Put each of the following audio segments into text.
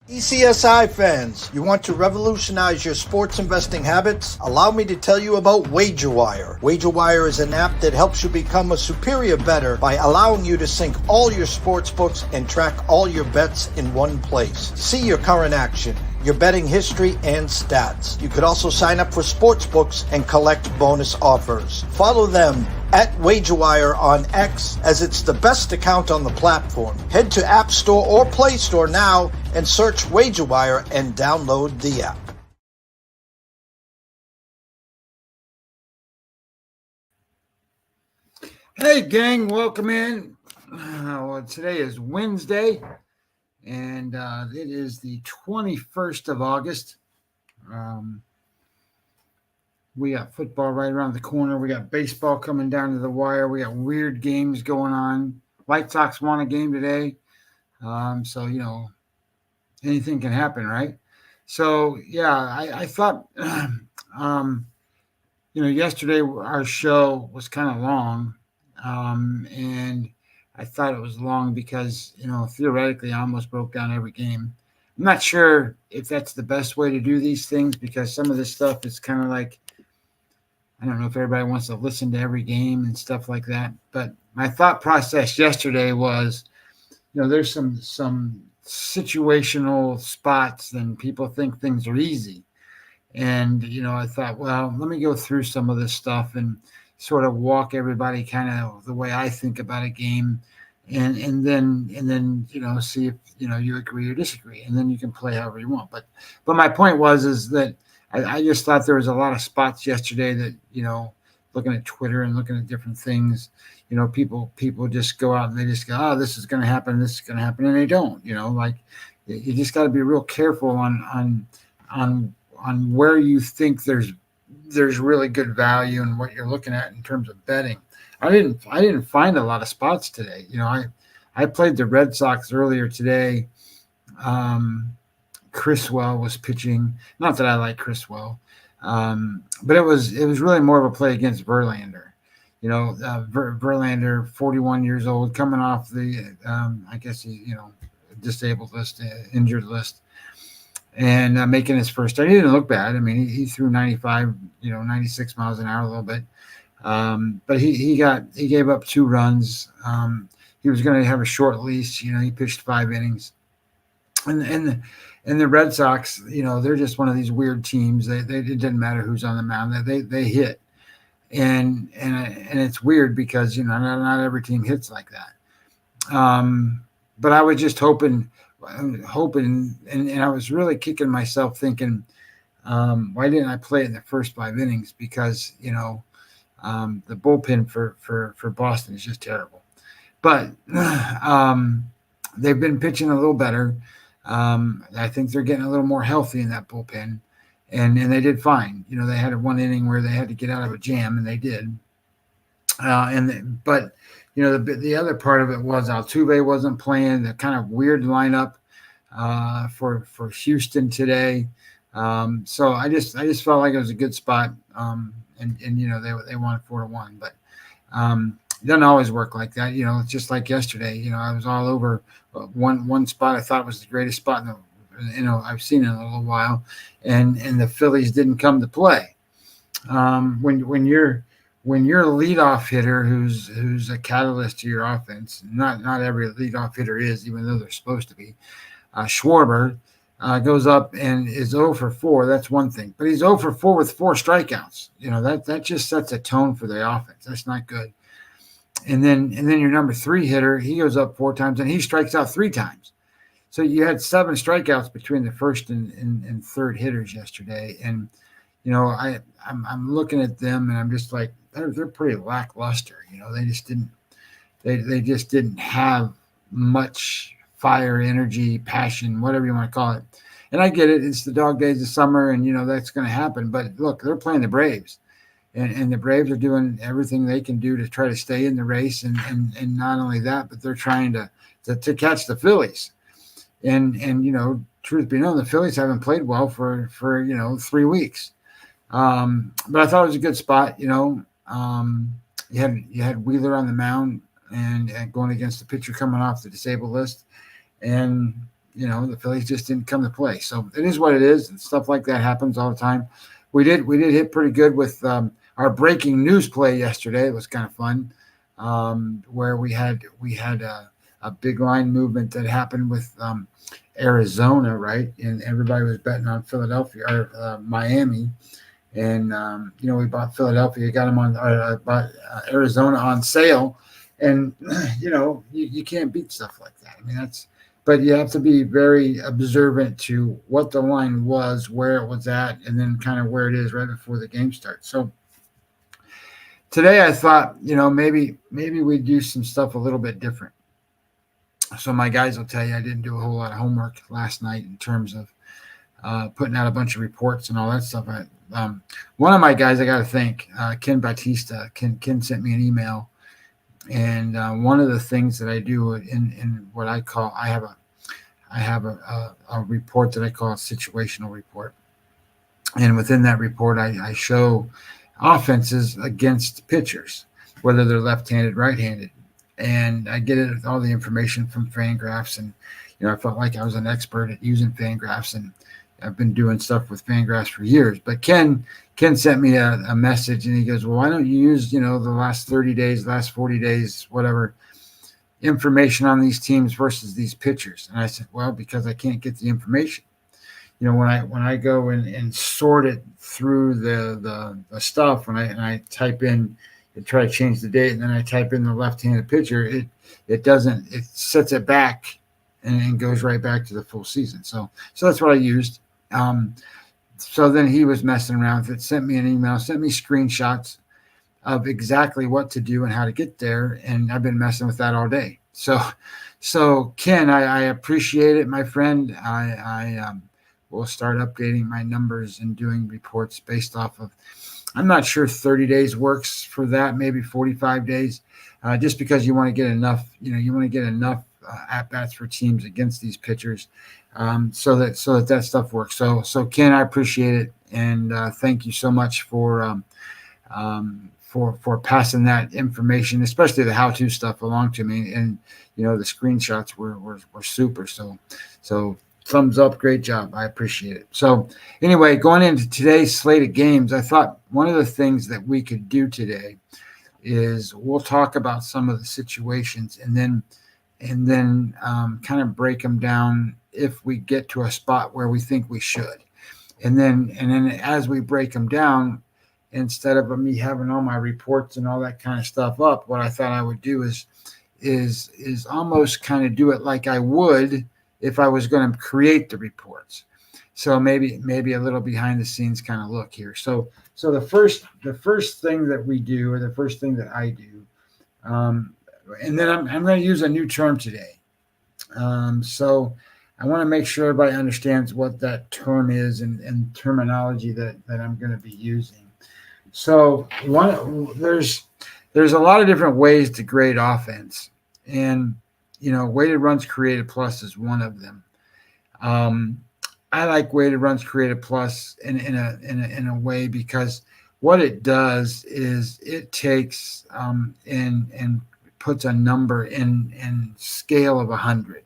TPCSI fans, you want to revolutionize your sports investing habits? Allow me to tell you about WagerWire. WagerWire is an app that helps you become a superior bettor by allowing you to sync all your sports books and track all your bets in one place. See your current action, your betting history, and stats. You could also sign up for sports books and collect bonus offers. Follow them at WagerWire on X, as it's the best account on the platform. Head to App Store or Play Store now and search WagerWire and download the app. Hey gang, welcome in. Today is Wednesday, and it is the 21st of August. We got football right around the corner. We got baseball coming down to the wire. We got weird games going on. White Sox won a game today. So, anything can happen, right? So, yeah, I thought, yesterday our show was kind of long. And I thought it was long because, theoretically I almost broke down every game. I'm not sure if that's the best way to do these things because some of this stuff is kind of like, I don't know if everybody wants to listen to every game and stuff like that. But my thought process yesterday was, there's some situational spots and people think things are easy. And, I thought, well, let me go through some of this stuff and sort of walk everybody kind of the way I think about a game and then, see if, you agree or disagree, and then you can play however you want. But my point is that I just thought there was a lot of spots yesterday that, looking at Twitter and looking at different things, people just go out and they just go, oh, this is going to happen. This is going to happen. And they don't, you just got to be real careful on where you think there's really good value and what you're looking at in terms of betting. I didn't find a lot of spots today. I played the Red Sox earlier today. Criswell was pitching. Not that I like Criswell, but it was really more of a play against Verlander. Verlander, 41 years old, coming off the I guess disabled list, injured list, and making his first start. He didn't look bad. I mean, he threw 95, 96 miles an hour a little bit, but he gave up 2 runs. He was going to have a short leash. He pitched 5 innings, and the Red Sox, they're just one of these weird teams. It didn't matter who's on the mound. They hit, and it's weird because not every team hits like that. But I was just hoping, and I was really kicking myself thinking, why didn't I play in the first 5 innings? Because the bullpen for Boston is just terrible. But they've been pitching a little better. I think they're getting a little more healthy in that bullpen, and they did fine. They had 1 inning where they had to get out of a jam, and they did. But the other part of it was Altuve wasn't playing. The kind of weird lineup for Houston today. So I just felt like it was a good spot. And they won 4-1, but it doesn't always work like that. It's just like yesterday. I was all over one spot. I thought was the greatest spot I've seen in a little while, and the Phillies didn't come to play. When you're a leadoff hitter who's a catalyst to your offense, not every leadoff hitter is, even though they're supposed to be. Schwarber goes up and is 0 for 4. That's one thing, but he's 0 for 4 with 4 strikeouts. That just sets a tone for the offense. That's not good. And then your number 3 hitter, he goes up 4 times and he strikes out 3 times. So you had 7 strikeouts between the first and third hitters yesterday. And I'm looking at them and I'm just like, they're pretty lackluster. They just didn't have much fire, energy, passion, whatever you want to call it. And I get it. It's the dog days of summer and, that's going to happen. But look, they're playing the Braves. And the Braves are doing everything they can do to try to stay in the race. And not only that, but they're trying to catch the Phillies. And truth be known, the Phillies haven't played well for 3 weeks. But I thought it was a good spot. You had Wheeler on the mound and going against the pitcher coming off the disabled list. And the Phillies just didn't come to play. So it is what it is, and stuff like that happens all the time. We did hit pretty good with our breaking news play yesterday. It was kind of fun, where we had a big line movement that happened with Arizona, right? And everybody was betting on Philadelphia or Miami. And, we bought Philadelphia, got them bought Arizona on sale. And, you can't beat stuff like that. I mean, but you have to be very observant to what the line was, where it was at, and then kind of where it is right before the game starts. So today I thought, maybe we do some stuff a little bit different. So my guys will tell you I didn't do a whole lot of homework last night in terms of putting out a bunch of reports and all that stuff. One of my guys, I got to thank, Ken Batista. Ken sent me an email, and one of the things that I do in what I call, I have a report that I call a situational report, and within that report, I show offenses against pitchers, whether they're left-handed, right-handed, and I get it all the information from Fangraphs, and I felt like I was an expert at using Fangraphs, and I've been doing stuff with Fangraphs for years. But Ken sent me a message, and he goes, well, why don't you use, the last 30 days, last 40 days, whatever, information on these teams versus these pitchers? And I said, well, because I can't get the information. When I go and sort it through the stuff, when I type in, try to change the date, and then I type in the left-handed pitcher, it sets it back and goes right back to the full season. So that's what I used. So then he was messing around with it, sent me an email, sent me screenshots of exactly what to do and how to get there. And I've been messing with that all day. So Ken, I appreciate it, my friend. I will start updating my numbers and doing reports based off of, I'm not sure 30 days works for that, maybe 45 days, just because you want to get enough, at-bats for teams against these pitchers, so that stuff works. So Ken, I appreciate it, and thank you so much for passing that information, especially the how-to stuff, along to me. And the screenshots were super. So thumbs up, great job. I appreciate it. So anyway, going into today's slate of games, I thought one of the things that we could do today is we'll talk about some of the situations, and then kind of break them down if we get to a spot where we think we should. And then as we break them down, instead of me having all my reports and all that kind of stuff up, what I thought I would do is almost kind of do it like I would if I was going to create the reports. So maybe a little behind the scenes kind of look here. So the first thing that we do, or the first thing that I do, and then I'm going to use a new term today. So I want to make sure everybody understands what that term is and terminology that I'm going to be using. So there's a lot of different ways to grade offense, and weighted runs created plus is one of them. I like weighted runs created plus in a way, because what it does is it takes and puts a number in scale of 100.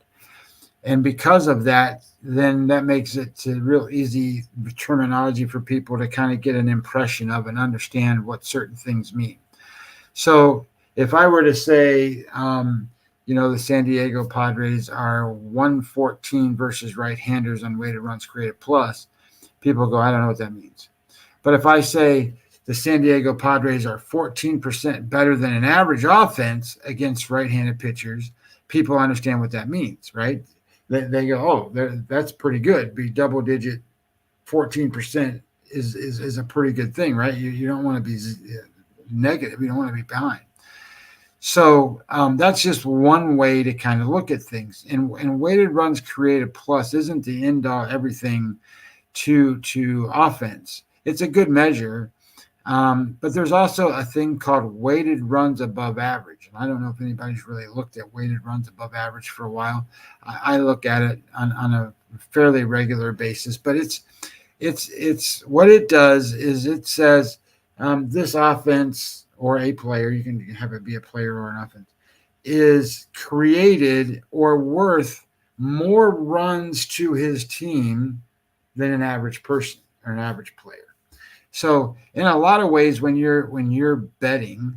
And because of that, then that makes it to real easy terminology for people to kind of get an impression of and understand what certain things mean. So if I were to say, the San Diego Padres are 114 versus right-handers on weighted runs created plus, people go, I don't know what that means. But if I say the San Diego Padres are 14% better than an average offense against right-handed pitchers, people understand what that means, right? They go, oh, that's pretty good. Be double-digit 14% is a pretty good thing, right? You don't want to be negative. You don't want to be behind. So that's just one way to kind of look at things. And weighted runs created plus isn't the end-all everything to offense. It's a good measure. But there's also a thing called weighted runs above average. And I don't know if anybody's really looked at weighted runs above average for a while. I look at it on a fairly regular basis, but it's what it does is it says this offense, or a player, you can have it be a player or an offense, is created or worth more runs to his team than an average person or an average player. So in a lot of ways, when you're betting,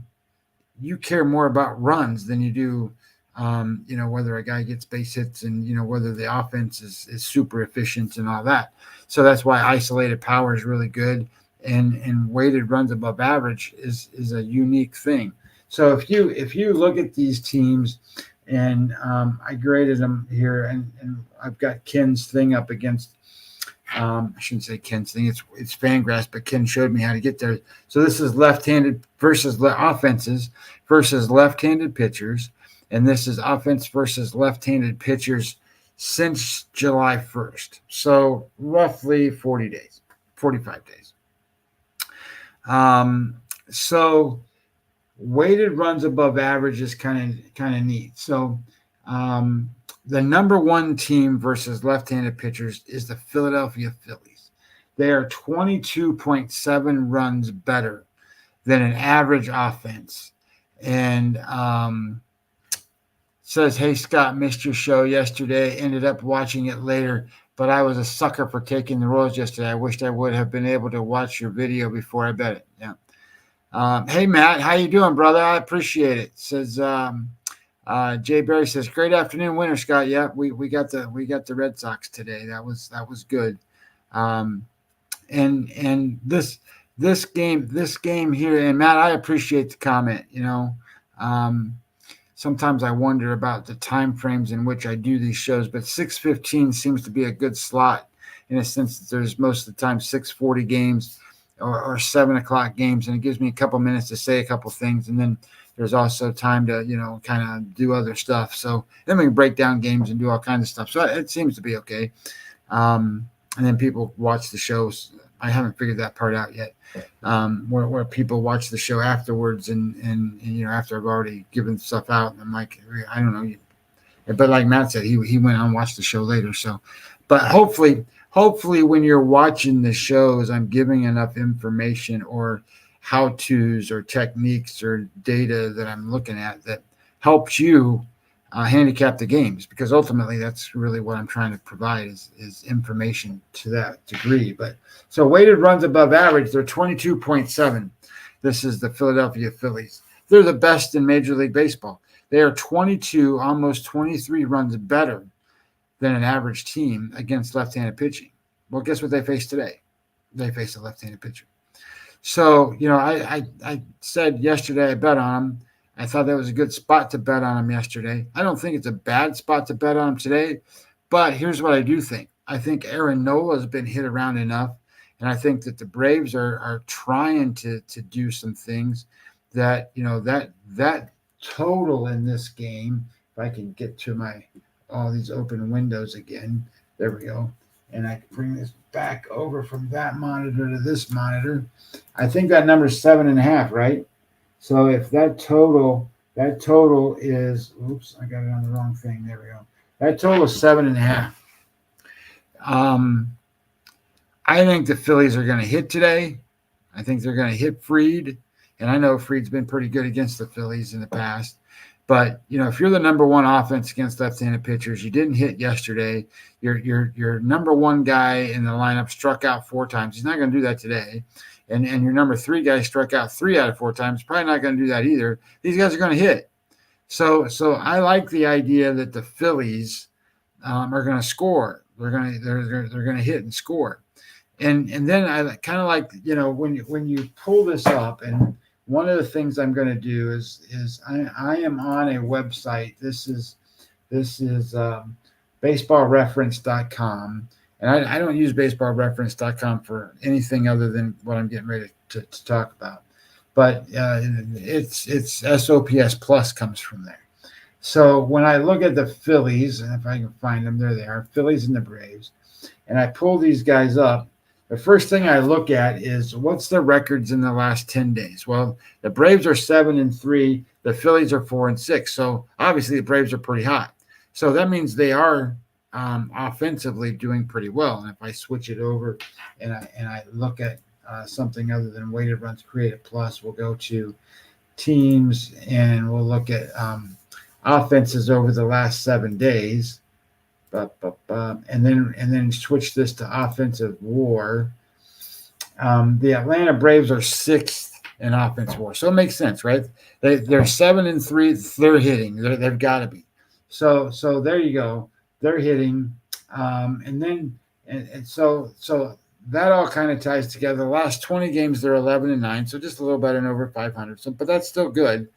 you care more about runs than you do, whether a guy gets base hits and, whether the offense is super efficient and all that. So that's why isolated power is really good. And weighted runs above average is a unique thing. So if you look at these teams, and I graded them here, and I've got Ken's thing up against, I shouldn't say Ken's thing, it's Fangraphs, but Ken showed me how to get there. So this is left-handed versus offenses versus left-handed pitchers, and this is offense versus left-handed pitchers since July 1st. So roughly 40 days, 45 days. So weighted runs above average is kind of neat. So the number one team versus left-handed pitchers is the Philadelphia Phillies. They are 22.7 runs better than an average offense. And says, hey, Scott, missed your show yesterday. Ended up watching it later, but I was a sucker for taking the Royals yesterday. I wished I would have been able to watch your video before I bet it. Yeah. Hey, Matt, how you doing, brother? I appreciate it. Says Jay Berry says, great afternoon, winner, Scott. Yeah, we got the Red Sox today. That was good. And this game here, and Matt, I appreciate the comment. Sometimes I wonder about the time frames in which I do these shows, but 6:15 seems to be a good slot in a sense that there's most of the time 6:40 games or 7 o'clock games, and it gives me a couple minutes to say a couple things, and then there's also time to kind of do other stuff. So then we can break down games and do all kinds of stuff. So it seems to be okay. And then people watch the shows. I haven't figured that part out yet. Where people watch the show afterwards and after I've already given stuff out, and I'm like, I don't know. But like Matt said, he went on and watched the show later. So, but hopefully when you're watching the shows, I'm giving enough information or how-tos or techniques or data that I'm looking at that helps you handicap the games, because ultimately that's really what I'm trying to provide is information to that degree. But so weighted runs above average, they're 22.7. This is the Philadelphia Phillies. They're the best in Major League Baseball. They are 22, almost 23 runs better than an average team against left-handed pitching. Well, guess what they face today? They face a left-handed pitcher. So, I said yesterday I bet on them. I thought that was a good spot to bet on them yesterday. I don't think it's a bad spot to bet on them today, but here's what I do think. I think Aaron Nola has been hit around enough, and I think that the Braves are trying to do some things that, that total in this game, if I can get to all these open windows again, there we go. And I can bring this back over from that monitor to this monitor. I think that number is 7.5, right? So if that total is, oops, I got it on the wrong thing. There we go. That total is 7.5. I think the Phillies are going to hit today. I think they're going to hit Fried. And I know Fried's been pretty good against the Phillies in the past. But, if you're the number one offense against left-handed pitchers, you didn't hit yesterday. Your number one guy in the lineup struck out 4 times. He's not going to do that today. And your number 3 guy struck out 3 out of 4 times. Probably not going to do that either. These guys are going to hit. So I like the idea that the Phillies are going to score. They're going to hit and score. And then I kind of like, when you pull this up, and one of the things I'm going to do is I am on a website. This is baseballreference.com. And I don't use baseballreference.com for anything other than what I'm getting ready to talk about. But it's SOPS Plus comes from there. So when I look at the Phillies, and if I can find them, there they are, Phillies and the Braves, and I pull these guys up, the first thing I look at is what's the records in the last 10 days. Well, the Braves are 7-3, the Phillies are 4-6. So obviously the Braves are pretty hot. So that means they are offensively doing pretty well. And if I switch it over and I look at something other than weighted runs created plus, we'll go to teams and we'll look at offenses over the last 7 days. and then switch this to offensive WAR. The Atlanta Braves are 6th in offensive WAR, so it makes sense, right? They're 7-3. They're hitting. They've got to be. So there you go. They're hitting, so that all kind of ties together. The last 20 games, they're 11-9, so just a little better than over 500. So, but that's still good.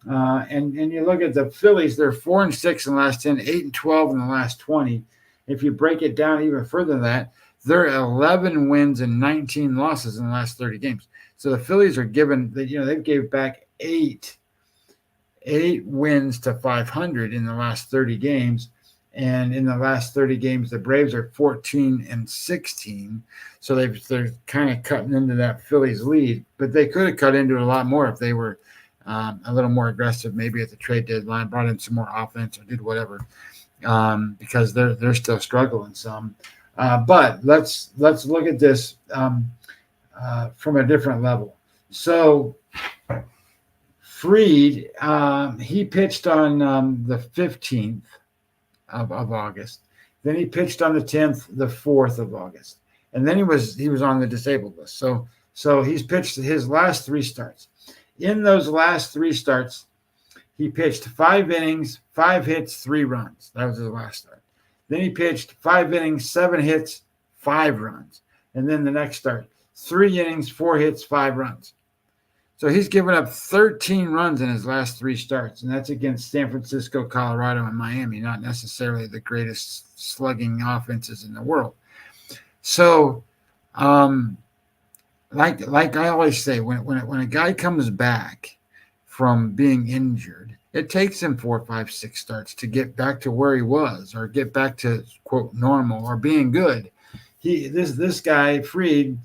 And you look at the Phillies, they're 4-6 in the last 10, 8-12 in the last 20. If you break it down even further than that, they're 11 wins and 19 losses in the last 30 games. So the Phillies are they've gave back eight wins to 500 in the last 30 games. And in the last 30 games, the Braves are 14-16. So they're kind of cutting into that Phillies lead, but they could have cut into it a lot more if they were a little more aggressive, maybe at the trade deadline, brought in some more offense or did whatever, because they're still struggling some. But let's look at this from a different level. So Fried, he pitched on the 15th of August. Then he pitched on the 10th, the 4th of August, and then he was on the disabled list. So he's pitched his last 3 starts. In those last 3 starts, he pitched 5 innings, 5 hits, 3 runs. That was his last start. Then he pitched 5 innings, 7 hits, 5 runs. And then the next start, 3 innings, 4 hits, 5 runs. So he's given up 13 runs in his last 3 starts, and that's against San Francisco, Colorado, and Miami, not necessarily the greatest slugging offenses in the world. So, like I always say, when a guy comes back from being injured, it takes him 4, 5, 6 starts to get back to where he was, or get back to quote normal or being good. This guy Fried,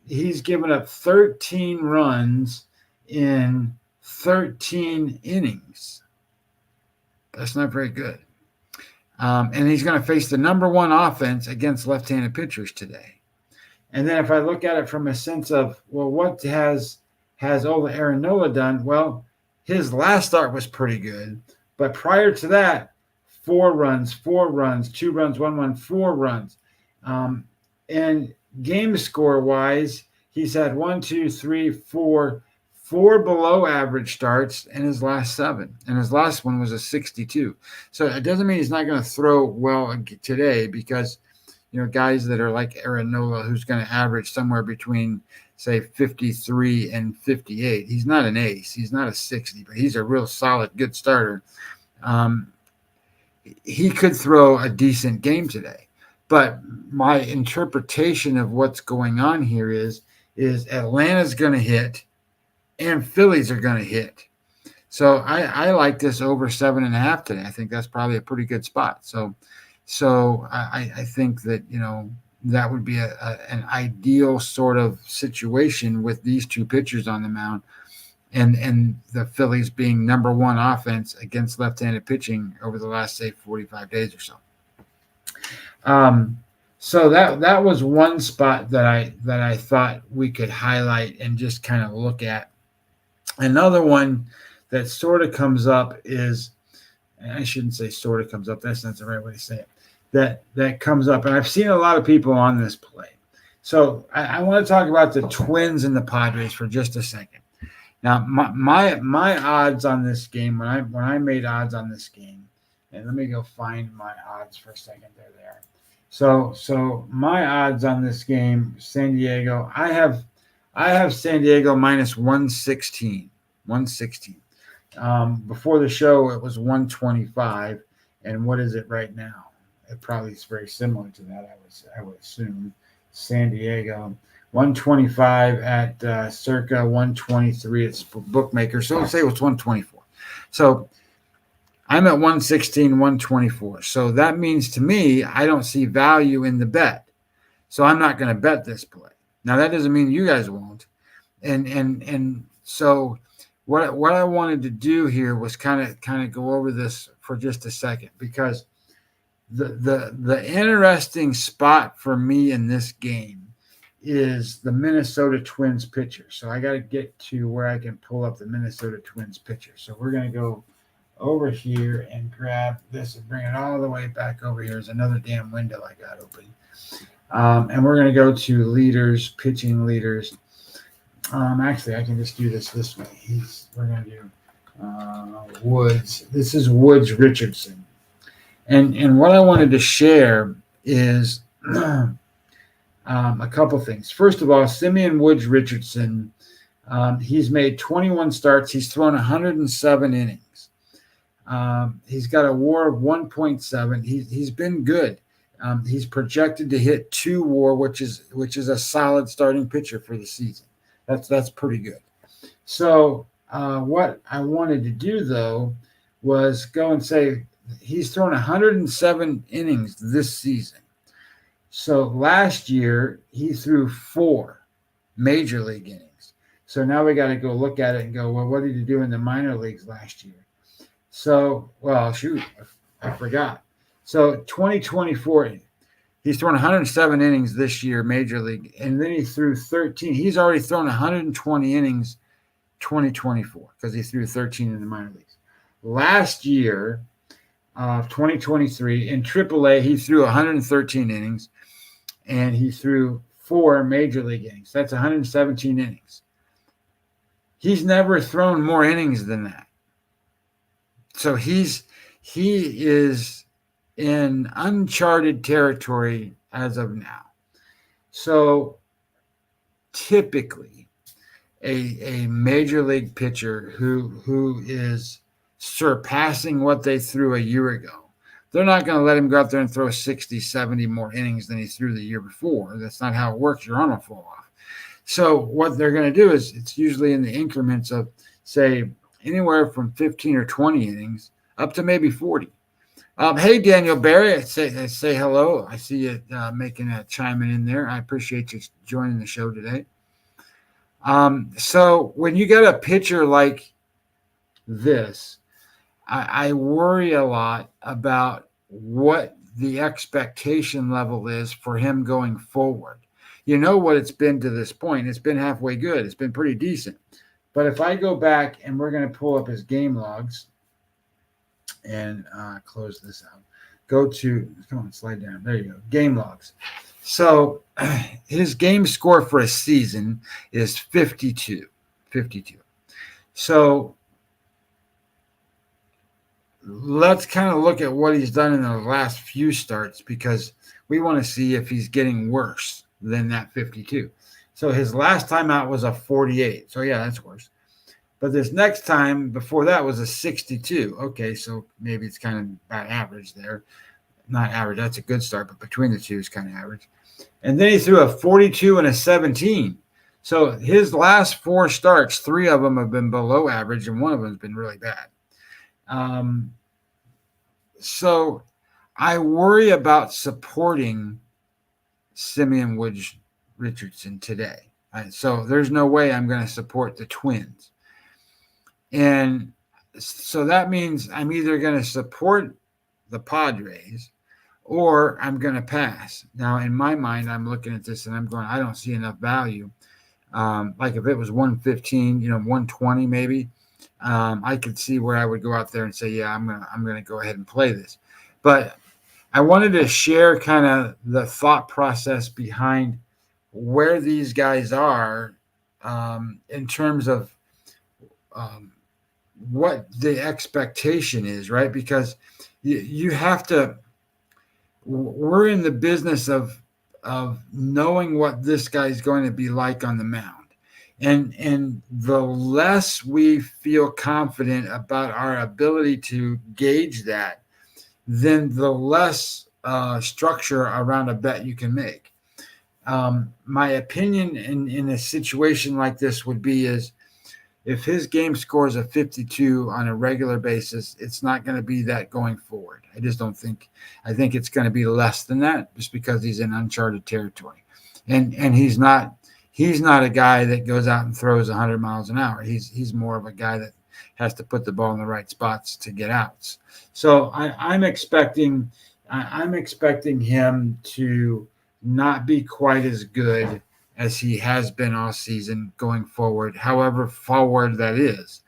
he's given up 13 runs in 13 innings. That's not very good. And he's going to face the number 1 offense against left-handed pitchers today. And then if I look at it from a sense of, well, what has Ola Arenado done? Well, his last start was pretty good. But prior to that, 4 runs, 2 runs, 1 run, 4 runs. And game score wise, he's had 4 below average starts in his last 7, and his last one was a 62. So it doesn't mean he's not going to throw well today, because guys that are like Arenado, who's going to average somewhere between say 53 and 58. He's not an ace, he's not a 60, but he's a real solid, good starter. He could throw a decent game today. But my interpretation of what's going on here is Atlanta's going to hit and Phillies are going to hit. So I like this over 7.5 today. I think that's probably a pretty good spot. So I think that, that would be an ideal sort of situation with these 2 pitchers on the mound, and the Phillies being number 1 offense against left-handed pitching over the last, say, 45 days or so. So that was one spot that I thought we could highlight and just kind of look at. Another one that sort of comes up is, and I shouldn't say sort of comes up, that's not the right way to say it, that comes up, and I've seen a lot of people on this play. So I want to talk about the Twins and the Padres for just a second. Now, my odds on this game, when I made odds on this game, and let me go find my odds for a second. They're there. So my odds on this game, San Diego, I have San Diego minus 116. Before the show, it was 125, and what is it right now? It probably is very similar to that. I would assume. San Diego 125 at circa 123 at bookmaker. So let's say it was 124. So I'm at 116, 124. So that means to me, I don't see value in the bet. So I'm not going to bet this play. Now that doesn't mean you guys won't. And so what I wanted to do here was kind of go over this for just a second, because the interesting spot for me in this game is the Minnesota Twins pitcher. So I got to get to where I can pull up the Minnesota Twins pitcher. So we're going to go over here and grab this and bring it all the way back over here. There's another damn window I got open. And we're going to go to leaders, pitching leaders. Actually, I can just do this way. We're going to do Woods. This is Woods Richardson. And what I wanted to share is a couple things. First of all, Simeon Woods Richardson, he's made 21 starts. He's thrown 107 innings. He's got a WAR of 1.7. He's been good. He's projected to hit 2 WAR, which is a solid starting pitcher for the season. That's pretty good. So what I wanted to do though was go and say he's thrown 107 innings this season. So last year he threw 4 major league innings. So now we got to go look at it and go, well, what did he do in the minor leagues last year? So, well, shoot, I forgot. So 2024, he's thrown 107 innings this year, major league, and then he threw 13. He's already thrown 120 innings 2024 because he threw 13 in the minor leagues. Last year, 2023, in AAA, he threw 113 innings, and he threw 4 major league innings. That's 117 innings. He's never thrown more innings than that. So he is in uncharted territory as of now. So typically a major league pitcher who is surpassing what they threw a year ago, they're not going to let him go out there and throw 60, 70 more innings than he threw the year before. That's not how it works. Your arm will fall off. So what they're going to do is it's usually in the increments of, say, anywhere from 15 or 20 innings up to maybe 40. Hey, Daniel Barry, say hello. I see you making a chiming in there. I appreciate you joining the show today. So when you get a pitcher like this, I worry a lot about what the expectation level is for him going forward. You know what it's been to this point. It's been halfway good. It's been pretty decent. But if I go back and we're going to pull up his game logs and close this out, go to, come on, slide down. There you go. Game logs. So his game score for a season is 52. So let's kind of look at what he's done in the last few starts because we want to see if he's getting worse than that 52. So his last time out was a 48. So yeah, that's worse. But this next time before that was a 62. Okay, so maybe it's kind of about average there. Not average, that's a good start, but between the two is kind of average. And then he threw a 42 and a 17. So his last 4 starts, 3 of them have been below average, and 1 of them has been really bad. So I worry about supporting Simeon Woods Richardson today. So there's no way I'm going to support the Twins. And so that means I'm either going to support the Padres or I'm going to pass. Now, in my mind, I'm looking at this and I'm going, I don't see enough value. Like if it was 115, 120 maybe, I could see where I would go out there and say, yeah, I'm going to go ahead and play this. But I wanted to share kind of the thought process behind where these guys are in terms of what the expectation is, right? Because you have to, we're in the business of knowing what this guy's going to be like on the mound. And the less we feel confident about our ability to gauge that, then the less structure around a bet you can make. My opinion in a situation like this would be is if his game scores a 52 on a regular basis, it's not going to be that going forward. I just don't think. I think it's going to be less than that just because he's in uncharted territory. And he's not a guy that goes out and throws 100 miles an hour. He's more of a guy that has to put the ball in the right spots to get outs. So I'm expecting him to not be quite as good as he has been all season going forward, however forward that is.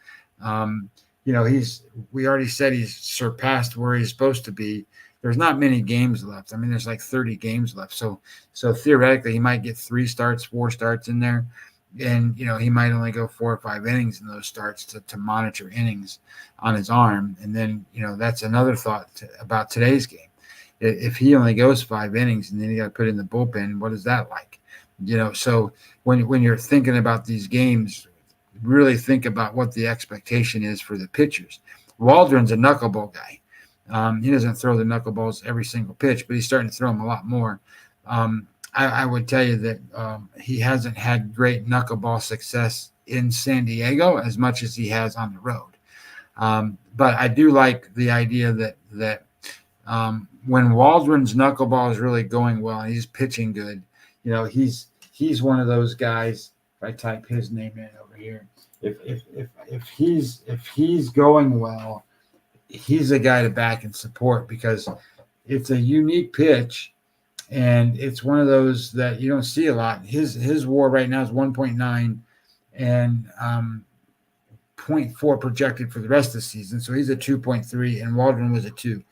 we already said he's surpassed where he's supposed to be. There's not many games left. I mean, there's like 30 games left. So theoretically, he might get 3 starts, 4 starts in there. And, he might only go 4 or 5 innings in those starts to monitor innings on his arm. And then, that's another thought about today's game. If he only goes 5 innings and then you got to put in the bullpen, what is that like? So when you're thinking about these games, really think about what the expectation is for the pitchers. Waldron's a knuckleball guy. He doesn't throw the knuckleballs every single pitch, but he's starting to throw them a lot more. I would tell you that he hasn't had great knuckleball success in San Diego as much as he has on the road. But I do like the idea that when Waldron's knuckleball is really going well and he's pitching good, he's one of those guys. If I type his name in over here, if he's going well, he's a guy to back and support because it's a unique pitch and it's one of those that you don't see a lot. His WAR right now is 1.9 and 0.4 projected for the rest of the season. So he's a 2.3 and Waldron was a 2.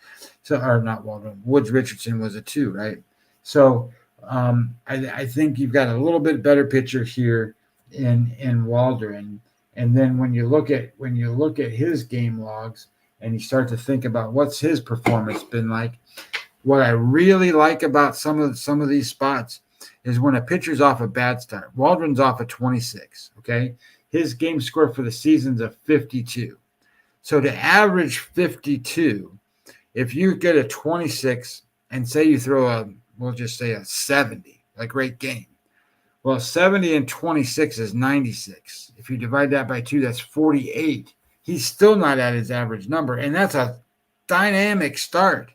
So, or not Waldron, Woods Richardson was a 2, right? So I think you've got a little bit better pitcher here in Waldron. And then when you look at his game logs and you start to think about what's his performance been like, what I really like about some of these spots is when a pitcher's off a bad start. Waldron's off a 26, okay? His game score for the season's a 52. So to average 52, if you get a 26 and say you throw we'll just say a 70, a great game. Well, 70 and 26 is 96. If you divide that by 2, that's 48. He's still not at his average number, and that's a dynamic start.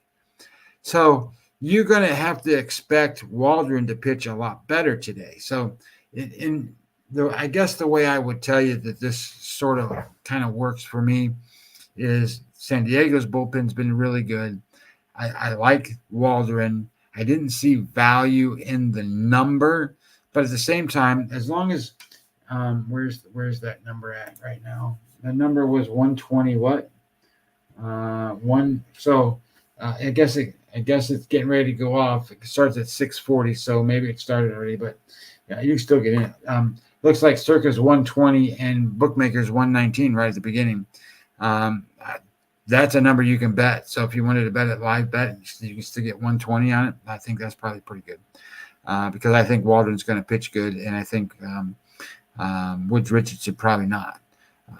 So you're going to have to expect Waldron to pitch a lot better today. So I guess the way I would tell you that this sort of kind of works for me is San Diego's bullpen's been really good. I like Waldron. I didn't see value in the number, but at the same time, as long as where's that number at right now? The number was 120. What? So I guess it's getting ready to go off. It starts at 640, so maybe it started already, but yeah, you can still get in it. Looks like Circa's 120 and Bookmaker's 119 right at the beginning. That's a number you can bet. So if you wanted to bet it live bet, you can still get 120 on it. I think that's probably pretty good because I think Waldron's going to pitch good, and I think Woods Richardson probably not,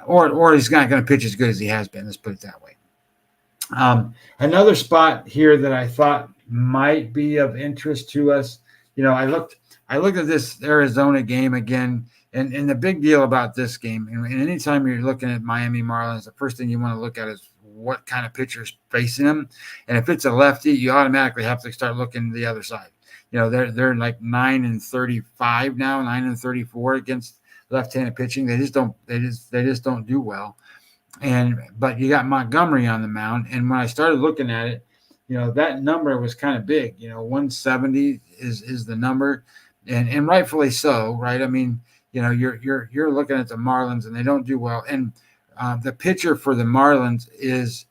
or he's not going to pitch as good as he has been. Let's put it that way. Another spot here that I thought might be of interest to us. I looked at this Arizona game again, and the big deal about this game, and anytime you're looking at Miami Marlins, the first thing you want to look at is what kind of pitcher's facing them. And if it's a lefty, you automatically have to start looking the other side. They're like 9-35 now, 9-34 against left-handed pitching. They just don't do well. But you got Montgomery on the mound, and when I started looking at it, that number was kind of big. 170 is the number, and rightfully so, right? I mean, you're looking at the Marlins, and they don't do well. And the pitcher for the Marlins is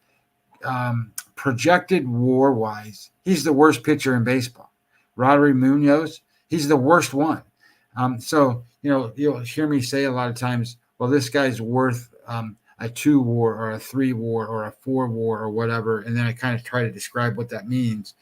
projected WAR-wise. He's the worst pitcher in baseball. Rodri Munoz, he's the worst one. So you'll hear me say a lot of times, well, this guy's worth a 2 WAR or a 3 WAR or a 4 WAR or whatever, and then I kind of try to describe what that means.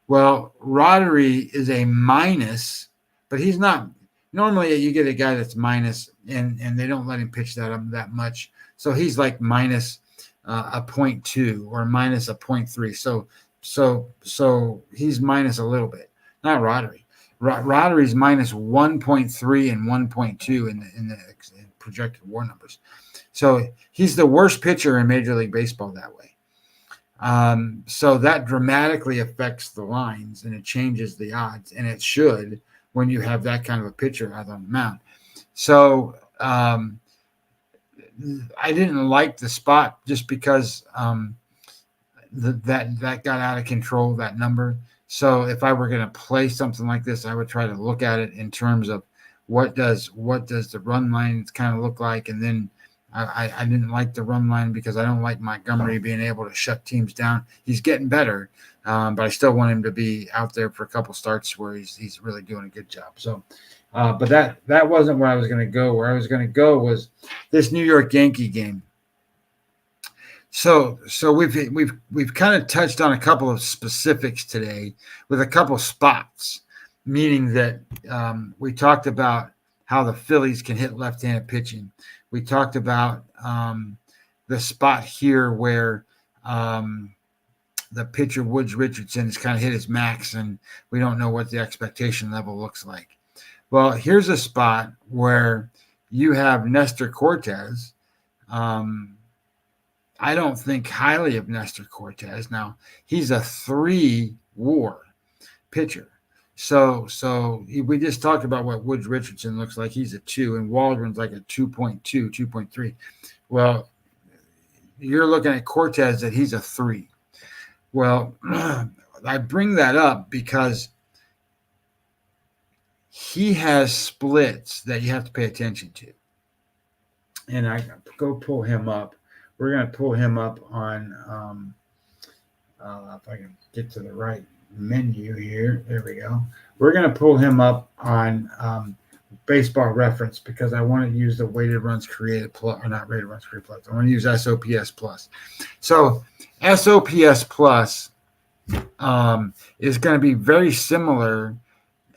Well, Rodri is a minus, but he's not. Normally, you get a guy that's minus, and they don't let him pitch that much. So he's like minus a 0.2 or minus a 0.3. So he's minus a little bit. Not Rodri. Rodri's minus 1.3 and 1.2 in the projected WAR numbers. So he's the worst pitcher in Major League Baseball that way. So that dramatically affects the lines, and it changes the odds, and it should when you have that kind of a pitcher out on the mound. So I didn't like the spot just because that got out of control, that number. So if I were going to play something like this, I would try to look at it in terms of what does the run line kind of look like, and then I didn't like the run line because I don't like Montgomery being able to shut teams down. He's getting better, but I still want him to be out there for a couple starts where he's really doing a good job. So, but that wasn't where I was going to go. Where I was going to go was this New York Yankee game. So we've kind of touched on a couple of specifics today with a couple of spots, meaning that we talked about how the Phillies can hit left-handed pitching. We talked about the spot here where the pitcher Woods Richardson has kind of hit his max, and we don't know what the expectation level looks like. Well, here's a spot where you have Nestor Cortes. I don't think highly of Nestor Cortes. Now, he's a 3 WAR pitcher. So we just talked about what Woods Richardson looks like. He's a 2, and Waldron's like a 2.2, 2.3. Well, you're looking at Cortes that he's a 3. Well, I bring that up because he has splits that you have to pay attention to. And I go pull him up. We're going to pull him up on, if I can get to the right menu here. There we go. We're going to pull him up on Baseball Reference because I want to use the weighted runs created plus, or not weighted runs created plus. I want to use SOPS plus. So SOPS plus is going to be very similar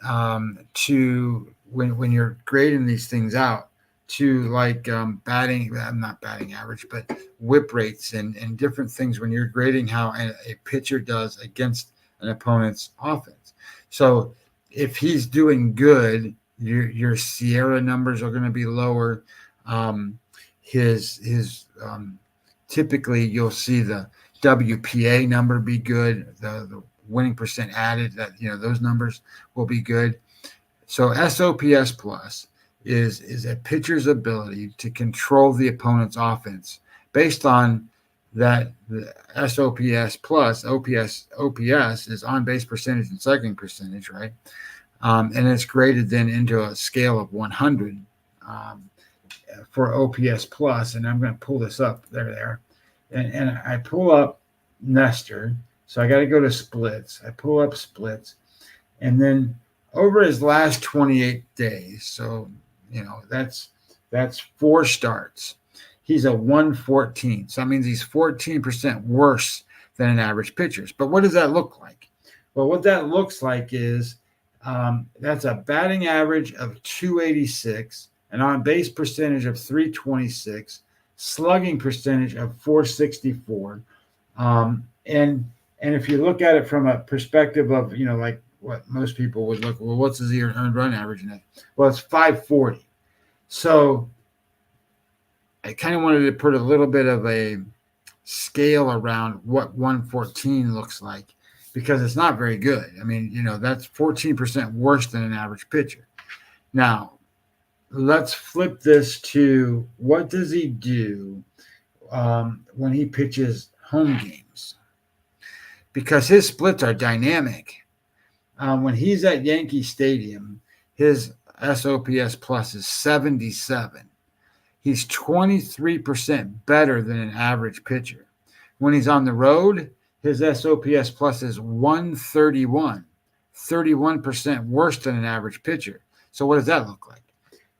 to when you're grading these things out to like not batting average, but whip rates and different things when you're grading how a pitcher does against an opponent's offense. So if he's doing good, your Sierra numbers are going to be lower. Typically you'll see the WPA number be good, the winning percent added, that those numbers will be good. So SOPS plus is a pitcher's ability to control the opponent's offense based on that. The SOPS plus OPS is on base percentage and slugging percentage, right? And it's graded then into a scale of 100 for OPS plus. And I'm going to pull this up there. And I pull up Nestor. So I got to go to splits. I pull up splits. And then over his last 28 days, so that's 4 starts, he's a 114. So that means he's 14% worse than an average pitcher. But what does that look like? Well, what that looks like is that's a batting average of 286, an on-base percentage of 326, slugging percentage of 464. And if you look at it from a perspective of, like what most people would look, well, what's his earned run average in it? Well, it's 540. So I kind of wanted to put a little bit of a scale around what 114 looks like because it's not very good. I mean, that's 14% worse than an average pitcher. Now, let's flip this to what does he do when he pitches home games? Because his splits are dynamic. When he's at Yankee Stadium, his SOPS plus is 77. He's 23% better than an average pitcher. When he's on the road, his SOPS plus is 131, 31% worse than an average pitcher. So what does that look like?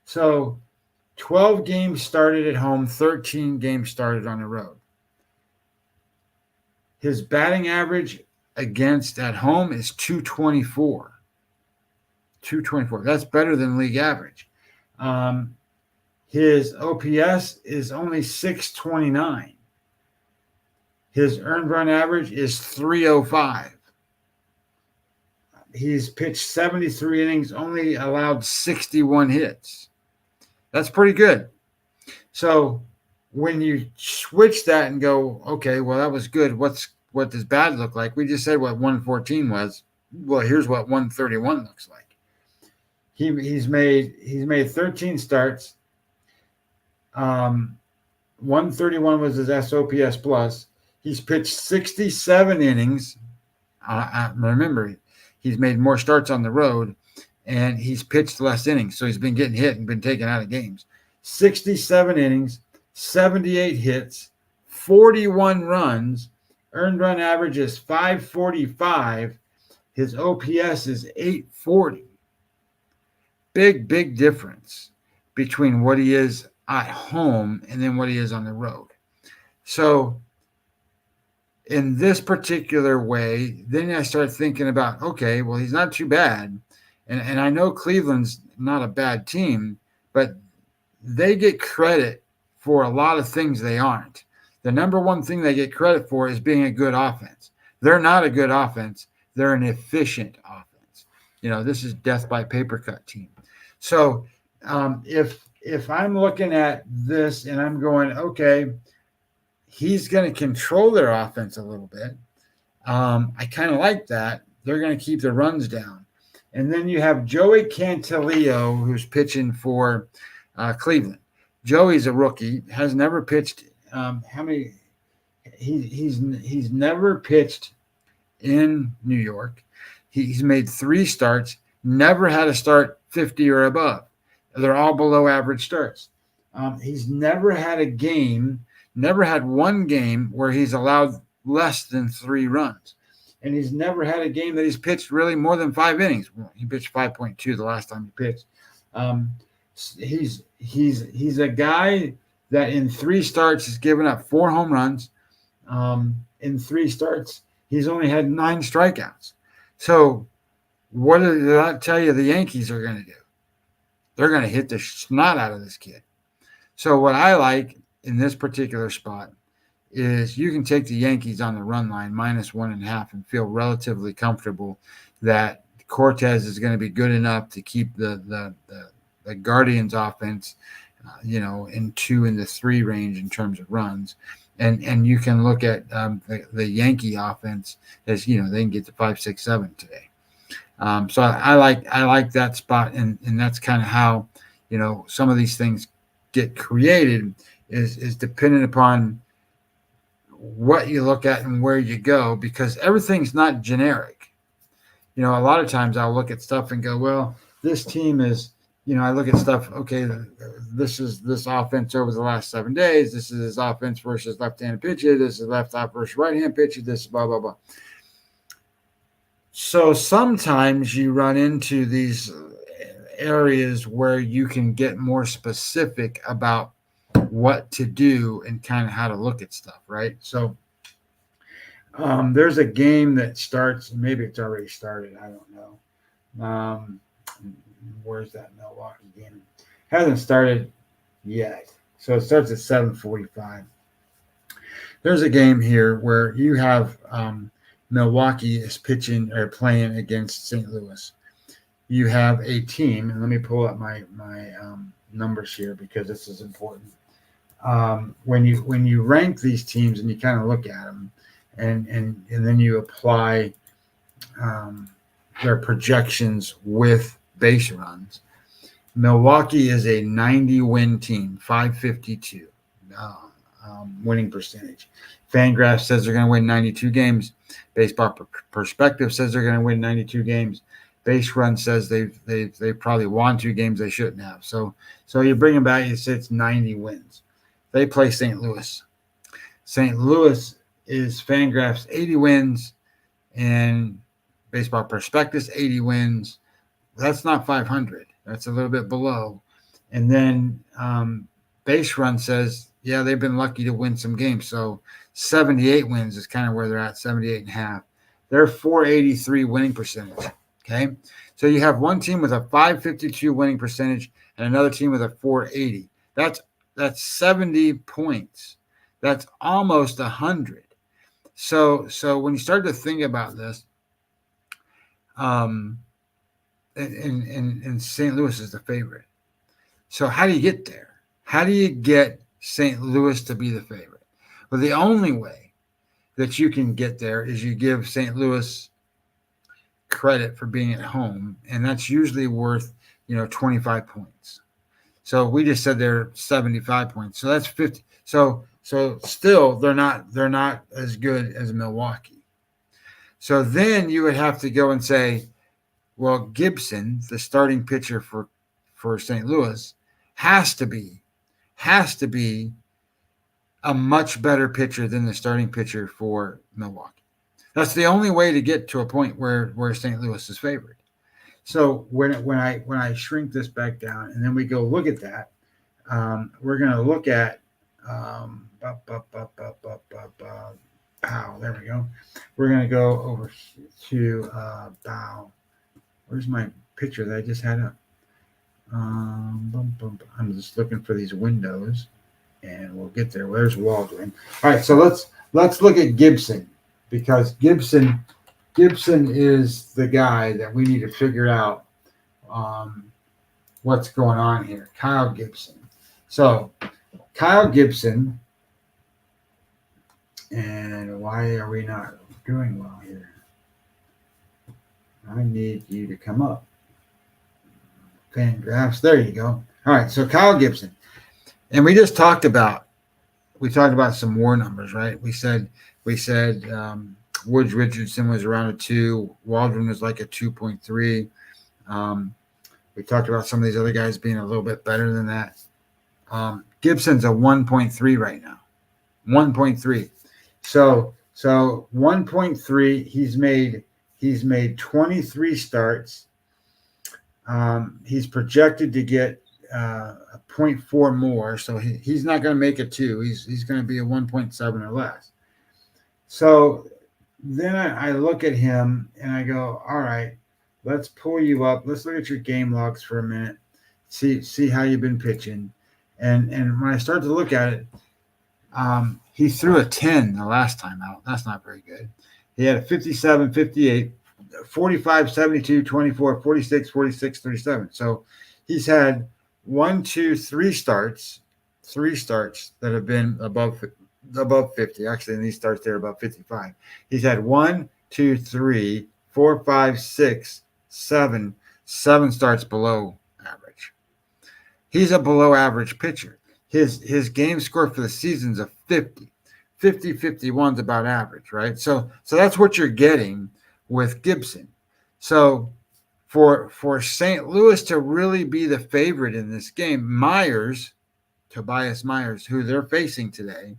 So 12 games started at home, 13 games started on the road. His batting average against at home is 224. 224. That's better than league average. His OPS is only 629. His earned run average is 305. He's pitched 73 innings, only allowed 61 hits. That's pretty good. So when you switch that and go, okay, well, that was good. What does bad look like? We just said what 114 was. Well, here's what 131 looks like. He's made 13 starts. 131 was his SOPS plus. He's pitched 67 innings. Remember, he's made more starts on the road, and he's pitched less innings. So he's been getting hit and been taken out of games. 67 innings, 78 hits, 41 runs, earned run average is 545. His OPS is 840. Big difference between what he is at home and then what he is on the road. So in this particular way, then I start thinking about, okay, well, he's not too bad. And I know Cleveland's not a bad team, but they get credit for a lot of things they aren't. The number one thing they get credit for is being a good offense. They're not a good offense. They're an efficient offense. This is death by paper cut team. So if I'm looking at this and I'm going, okay, he's going to control their offense a little bit. I kind of like that. They're going to keep the runs down. And then you have Joey Cantillo, who's pitching for Cleveland. Joey's a rookie, has never pitched. He's never pitched in New York. He's made 3 starts, never had a start 50 or above. They're all below average starts. He's never had one game where he's allowed less than 3 runs. And he's never had a game that he's pitched really more than 5 innings. He pitched 5.2 the last time he pitched. He's a guy that in 3 starts has given up 4 home runs. In 3 starts, he's only had 9 strikeouts. So what did that tell you the Yankees are going to do? They're going to hit the snot out of this kid. So what I like in this particular spot is you can take the Yankees on the run line -1.5 and feel relatively comfortable that Cortez is going to be good enough to keep the Guardians offense, in 2 and 3 range in terms of runs. And you can look at the Yankee offense as, they can get to 5, 6, 7 today. So I like that spot. And that's kind of how, some of these things get created is dependent upon what you look at and where you go, because everything's not generic. A lot of times I'll look at stuff and go, well, this team is, I look at stuff, okay, this is this offense over the last 7 days. This is this offense versus left-handed pitcher. This is left off versus right-hand pitcher. This is blah, blah, blah. So sometimes you run into these areas where you can get more specific about what to do and kind of how to look at stuff, right? So there's a game that starts, maybe it's already started, I don't know. Where's that Milwaukee game? Hasn't started yet. So it starts at 7:45. There's a game here where you have Milwaukee is pitching or playing against St. Louis. You have a team, and let me pull up my numbers here because this is important. When you rank these teams and you kind of look at them, and then you apply their projections with base runs, Milwaukee is a 90-win team, 552 winning percentage. Fangraphs says they're going to win 92 games. Baseball Perspective says they're going to win 92 games. Base Run says they probably won 2 games they shouldn't have. So you bring them back, you say it's 90 wins. They play St. Louis. St. Louis is Fangraphs 80 wins and Baseball Prospectus 80 wins. That's not 500. That's a little bit below. And then Base Run says, yeah, they've been lucky to win some games. So 78 wins is kind of where they're at, 78.5. They're 483 winning percentage. Okay. So you have one team with a 552 winning percentage and another team with a 480. That's 70 points. That's almost 100. So when you start to think about this, and St. Louis is the favorite. So how do you get there? How do you get St. Louis to be the favorite? Well, the only way that you can get there is you give St. Louis credit for being at home, and that's usually worth 25 points. So we just said they're 75 points. So that's 50. So still they're not as good as Milwaukee. So then you would have to go and say, well, Gibson, the starting pitcher for St. Louis, has to be a much better pitcher than the starting pitcher for Milwaukee. That's the only way to get to a point where St. Louis is favored. So when I shrink this back down and then we go look at that, we're going to look at there we go. We're going to go over to where's my picture that I just had up? I'm just looking for these windows, and we'll get there. Where's Waldron? All right, so let's look at Gibson, because Gibson is the guy that we need to figure out what's going on here. Kyle Gibson. So Kyle Gibson, and why are we not doing well here? I need you to come up. Fangraphs. There you go. All right. So Kyle Gibson, and we talked about some WAR numbers, right? We said Woods Richardson was around a 2. Waldron was like a 2.3. We talked about some of these other guys being a little bit better than that. Gibson's a 1.3 right now. 1.3. So 1.3. He's made 23 starts. He's projected to get a 0.4 more, so he's not going to make a 2. He's going to be a 1.7 or less. So then I look at him and I go, all right, let's pull you up. Let's look at your game logs for a minute. See how you've been pitching. And when I start to look at it, he threw a 10 the last time out. That's not very good. He had a 57, 58, 45, 72, 24, 46, 46, 37. So he's had 3 starts that have been above 50. Actually, in these starts, they're above 55. He's had 1, 2, 3, 4, 5, 6, 7 starts below average. He's a below average pitcher. His game score for the season's a 50. 50, 51's about average, right? So that's what you're getting with Gibson. So for St. Louis to really be the favorite in this game, Tobias Myers, who they're facing today,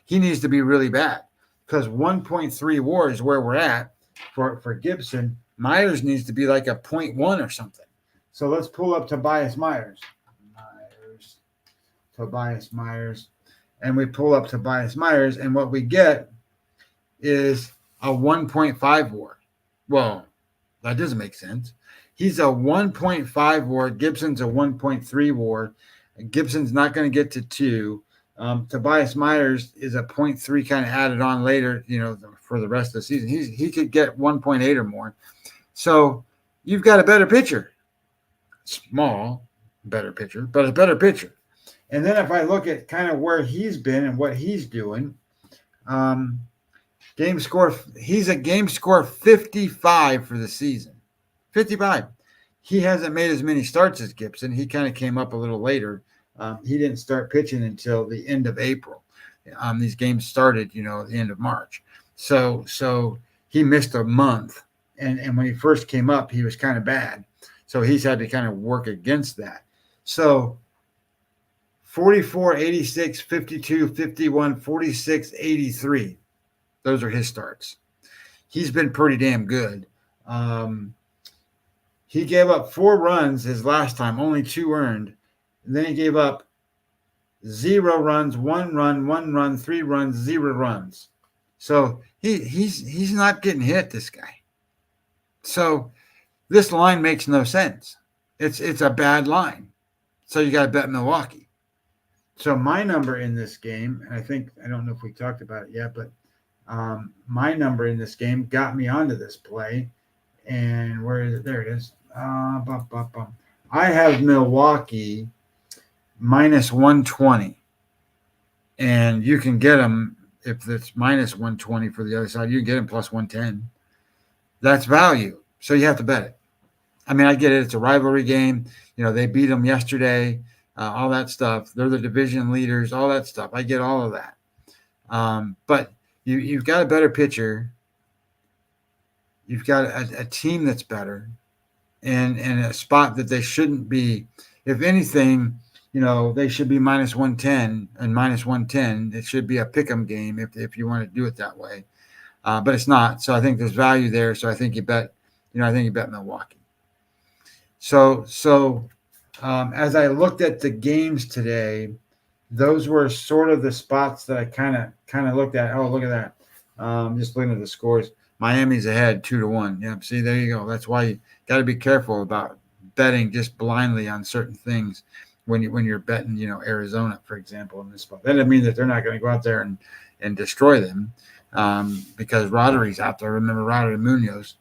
he needs to be really bad, because 1.3 WAR is where we're at for Gibson. Myers needs to be like a 0.1 or something. So let's pull up Tobias Myers. Tobias Myers. And we pull up Tobias Myers, and what we get is a 1.5 WAR. Well, that doesn't make sense. He's a 1.5 WAR. Gibson's a 1.3 WAR. Gibson's not going to get to 2. Tobias Myers is a 0.3 kind of added on later, for the rest of the season. He could get 1.8 or more. So you've got a better pitcher. Small, better pitcher, but a better pitcher. And then if I look at kind of where he's been and what he's doing, game score, he's a game score 55 for the season. 55. He hasn't made as many starts as Gibson. He kind of came up a little later. He didn't start pitching until the end of April. These games started, at the end of March. So he missed a month. And when he first came up, he was kind of bad. So he's had to kind of work against that. So 44, 86, 52, 51, 46, 83. Those are his starts. He's been pretty damn good. He gave up 4 runs his last time, only 2 earned. And then he gave up 0 runs, 1 run, 3 runs, 0 runs. So he's not getting hit, this guy. So this line makes no sense. It's a bad line. So you got to bet Milwaukee. So my number in this game, and I don't know if we talked about it yet, but my number in this game got me onto this play. And where is it? There it is. I have Milwaukee minus 120. And you can get them, if it's minus 120 for the other side, you can get them plus 110. That's value. So you have to bet it. I mean, I get it. It's a rivalry game. They beat them yesterday. All that stuff. They're the division leaders, all that stuff. I get all of that. But you've got a better pitcher. You've got a team that's better and a spot that they shouldn't be. If anything, they should be minus 110 and minus 110. It should be a pick 'em game if you want to do it that way. But it's not. So I think there's value there. So I think you bet Milwaukee. So as I looked at the games today, those were sort of the spots that I kind of looked at. Oh, look at that. Just looking at the scores. Miami's ahead 2-1. Yeah, see, there you go. That's why you got to be careful about betting just blindly on certain things when you're betting, Arizona, for example, in this spot. That doesn't mean that they're not going to go out there and destroy them because Roderick's out there. Remember Roderick Munoz.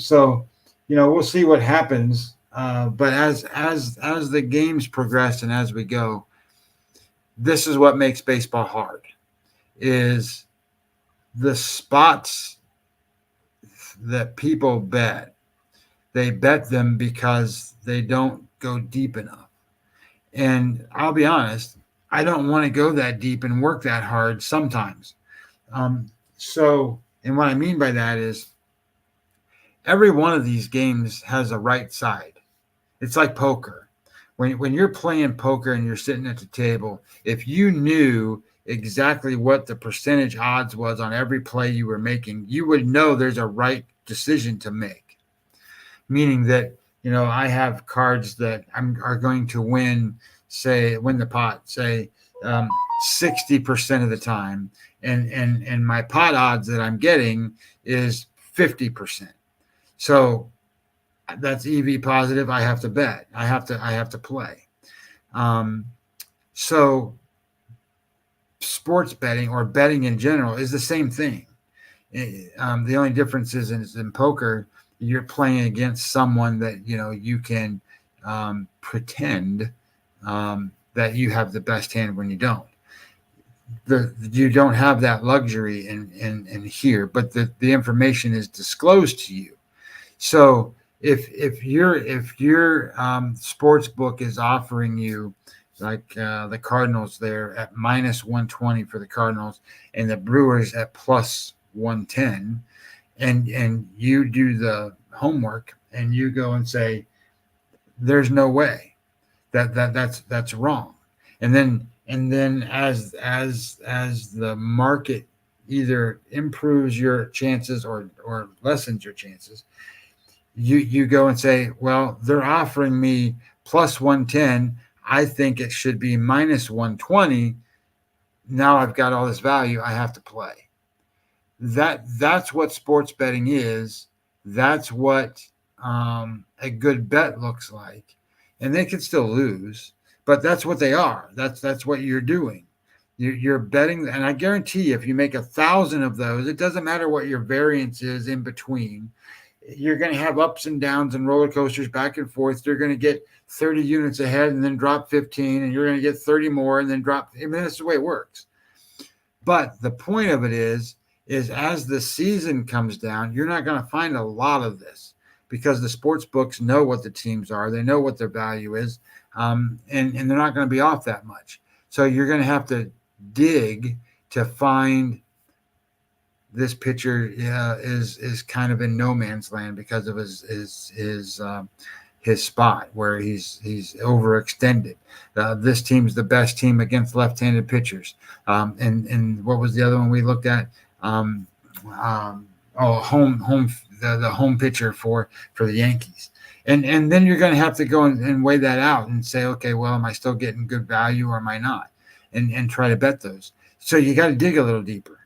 So we'll see what happens. But as the games progress and as we go, this is what makes baseball hard, is the spots that people bet. They bet them because they don't go deep enough. And I'll be honest, I don't want to go that deep and work that hard sometimes. And what I mean by that is every one of these games has a right side. It's like poker. When you're playing poker and you're sitting at the table, if you knew exactly what the percentage odds was on every play you were making, you would know there's a right decision to make. Meaning that, I have cards that are going to win the pot, say 60% of the time. And my pot odds that I'm getting is 50%. So that's EV positive. I have to bet. I have to play. So sports betting or betting in general is the same thing. The only difference is in poker, you're playing against someone that, you can pretend that you have the best hand when you don't. You don't have that luxury in here, but the information is disclosed to you. So if your sports book is offering you like the Cardinals there at minus 120 for the Cardinals and the Brewers at plus 110, and you do the homework and you go and say, there's no way that's wrong. And then as the market either improves your chances or lessens your chances, you go and say, well, they're offering me plus 110. I think it should be minus 120. Now I've got all this value. I have to play. That's what sports betting is. That's what a good bet looks like. And they can still lose, but that's what they are. That's what you're doing. You're betting, and I guarantee you, if you make 1,000 of those, it doesn't matter what your variance is in between. You're going to have ups and downs and roller coasters back and forth. You're going to get 30 units ahead and then drop 15, and you're going to get 30 more and then drop. I mean, that's the way it works. But the point of it is as the season comes down, you're not going to find a lot of this because the sports books know what the teams are. They know what their value is, and they're not going to be off that much. So you're going to have to dig to find this pitcher is kind of in no man's land because of his spot where he's overextended. This team's the best team against left-handed pitchers. And what was the other one we looked at? The home pitcher for the Yankees. And then you're going to have to go and weigh that out and say, okay, well, am I still getting good value or am I not? And try to bet those. So you got to dig a little deeper.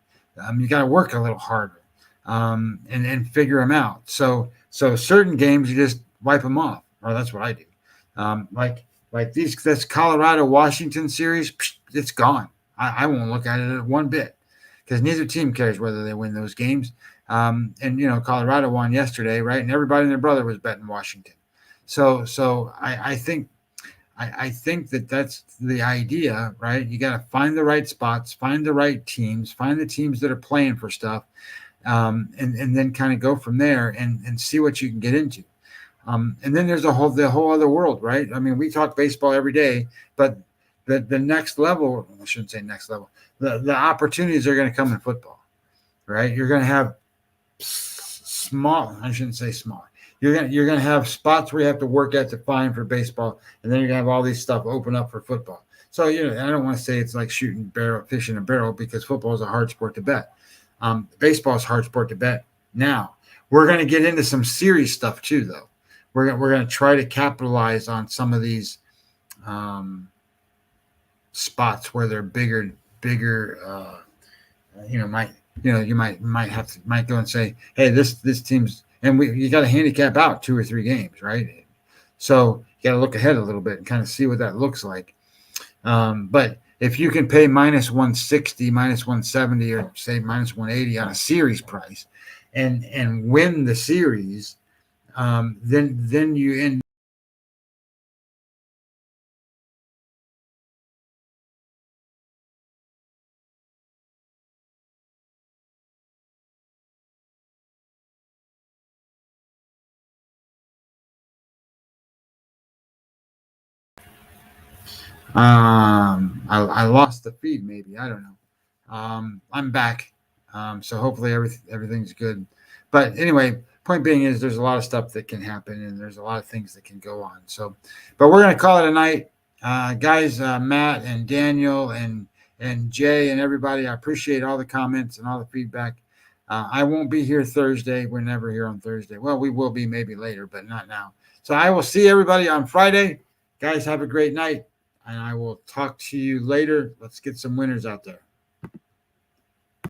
You got to work a little harder and figure them out. So certain games you just wipe them off, or that's what I do. Like this Colorado-Washington series, it's gone. I won't look at it one bit because neither team cares whether they win those games. And Colorado won yesterday, right? And everybody and their brother was betting Washington. So I think that's the idea, right? You got to find the right spots, find the right teams, find the teams that are playing for stuff, and then kind of go from there and see what you can get into. And then there's the whole other world, right? I mean, we talk baseball every day, but the next level, I shouldn't say next level, the opportunities are going to come in football, right? You're going to have small, I shouldn't say small. you're gonna have spots where you have to work at to find for baseball, and then you're gonna have all these stuff open up for football. So I don't want to say it's like fish in a barrel, because football is a hard sport to bet. Baseball is a hard sport to bet. Now we're gonna get into some serious stuff too, though. We're gonna try to capitalize on some of these spots where they're bigger. You might go and say, hey, this team's, and you got to handicap out 2 or 3 games, right? So you got to look ahead a little bit and kind of see what that looks like. But if you can pay minus 160, minus 170, or say minus 180 on a series price, and win the series, then you end. I lost the feed, maybe. I don't know. I'm back. So hopefully everything's good. But anyway, point being is there's a lot of stuff that can happen, and there's a lot of things that can go on. So, but we're going to call it a night. Guys, Matt and Daniel and Jay and everybody, I appreciate all the comments and all the feedback. I won't be here Thursday. We're never here on Thursday. Well, we will be maybe later, but not now. So I will see everybody on Friday. Guys, have a great night, and I will talk to you later. Let's get some winners out there.